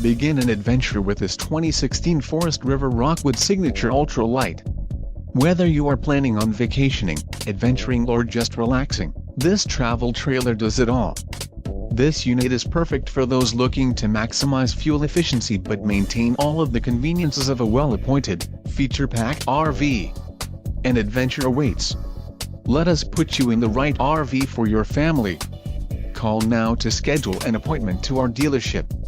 Begin an adventure with this 2016 Forest River Rockwood Signature Ultra Light. Whether you are planning on vacationing, adventuring or just relaxing, this travel trailer does it all. This unit is perfect for those looking to maximize fuel efficiency but maintain all of the conveniences of a well-appointed, feature-packed RV. An adventure awaits. Let us put you in the right RV for your family. Call now to schedule an appointment to our dealership.